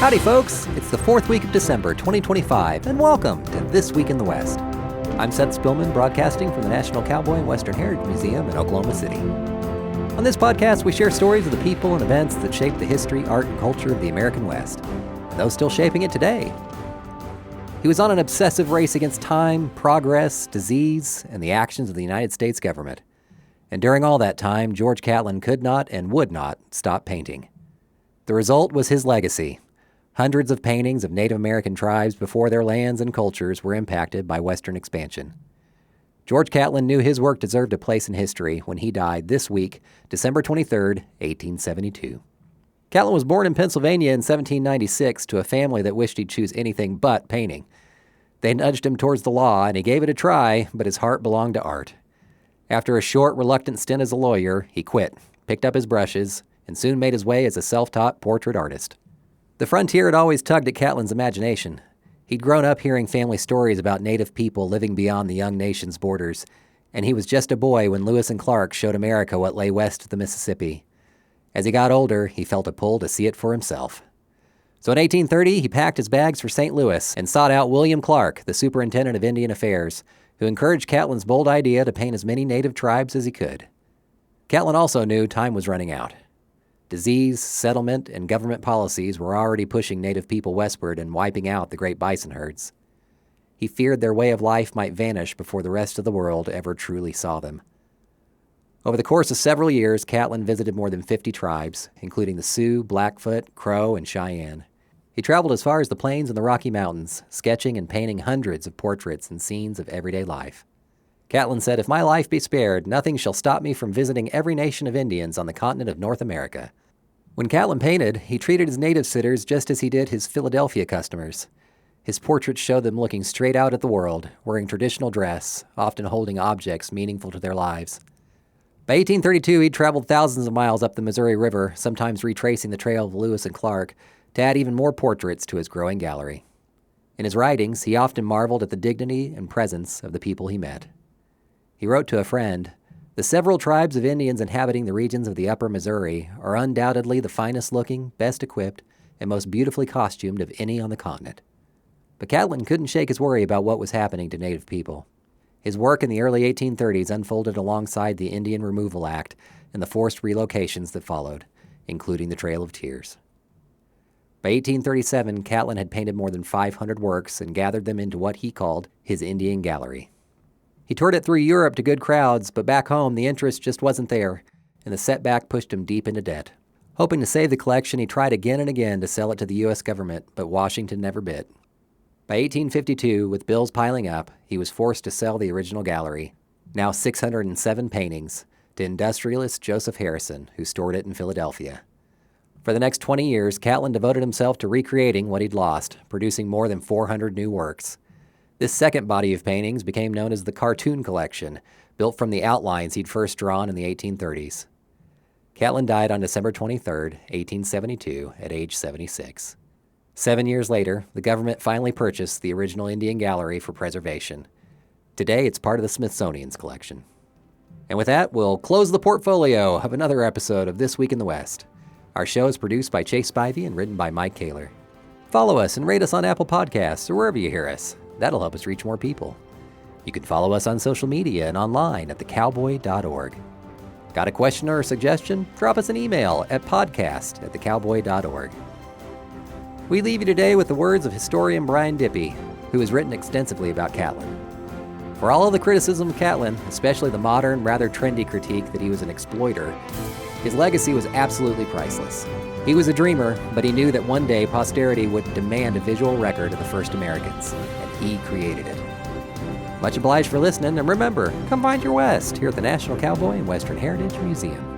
Howdy, folks. It's the fourth week of December 2025, and welcome to This Week in the West. I'm Seth Spillman, broadcasting from the National Cowboy and Western Heritage Museum in Oklahoma City. On this podcast, we share stories of the people and events that shaped the history, art, and culture of the American West, and those still shaping it today. He was on an obsessive race against time, progress, disease, and the actions of the United States government. And during all that time, George Catlin could not and would not stop painting. The result was his legacy. Hundreds of paintings of Native American tribes before their lands and cultures were impacted by Western expansion. George Catlin knew his work deserved a place in history when he died this week, December 23, 1872. Catlin was born in Pennsylvania in 1796 to a family that wished he'd choose anything but painting. They nudged him towards the law, and he gave it a try, but his heart belonged to art. After a short, reluctant stint as a lawyer, he quit, picked up his brushes, and soon made his way as a self-taught portrait artist. The frontier had always tugged at Catlin's imagination. He'd grown up hearing family stories about Native people living beyond the young nation's borders, and he was just a boy when Lewis and Clark showed America what lay west of the Mississippi. As he got older, he felt a pull to see it for himself. So in 1830, he packed his bags for St. Louis and sought out William Clark, the superintendent of Indian Affairs, who encouraged Catlin's bold idea to paint as many native tribes as he could. Catlin also knew time was running out. Disease, settlement, and government policies were already pushing Native people westward and wiping out the great bison herds. He feared their way of life might vanish before the rest of the world ever truly saw them. Over the course of several years, Catlin visited more than 50 tribes, including the Sioux, Blackfoot, Crow, and Cheyenne. He traveled as far as the plains and the Rocky Mountains, sketching and painting hundreds of portraits and scenes of everyday life. Catlin said, "If my life be spared, nothing shall stop me from visiting every nation of Indians on the continent of North America." When Catlin painted, he treated his native sitters just as he did his Philadelphia customers. His portraits showed them looking straight out at the world, wearing traditional dress, often holding objects meaningful to their lives. By 1832, he'd traveled thousands of miles up the Missouri River, sometimes retracing the trail of Lewis and Clark, to add even more portraits to his growing gallery. In his writings, he often marveled at the dignity and presence of the people he met. He wrote to a friend, "The several tribes of Indians inhabiting the regions of the upper Missouri are undoubtedly the finest looking, best equipped, and most beautifully costumed of any on the continent." But Catlin couldn't shake his worry about what was happening to Native people. His work in the early 1830s unfolded alongside the Indian Removal Act and the forced relocations that followed, including the Trail of Tears. By 1837, Catlin had painted more than 500 works and gathered them into what he called his Indian Gallery. He toured it through Europe to good crowds, but back home the interest just wasn't there, and the setback pushed him deep into debt. Hoping to save the collection, he tried again and again to sell it to the U.S. government, but Washington never bid. By 1852, with bills piling up, he was forced to sell the original gallery, now 607 paintings, to industrialist Joseph Harrison, who stored it in Philadelphia. For the next 20 years, Catlin devoted himself to recreating what he'd lost, producing more than 400 new works. This second body of paintings became known as the Cartoon Collection, built from the outlines he'd first drawn in the 1830s. Catlin died on December 23, 1872, at age 76. 7 years later, the government finally purchased the original Indian Gallery for preservation. Today, it's part of the Smithsonian's collection. And with that, we'll close the portfolio of another episode of This Week in the West. Our show is produced by Chase Spivey and written by Mike Kaler. Follow us and rate us on Apple Podcasts or wherever you hear us. That'll help us reach more people. You can follow us on social media and online at thecowboy.org. Got a question or a suggestion? Drop us an email at podcast@thecowboy.org. We leave you today with the words of historian Brian Dippy, who has written extensively about Catlin. For all of the criticism of Catlin, especially the modern, rather trendy critique that he was an exploiter, his legacy was absolutely priceless. He was a dreamer, but he knew that one day posterity would demand a visual record of the first Americans, and he created it. Much obliged for listening, and remember, come find your West here at the National Cowboy and Western Heritage Museum.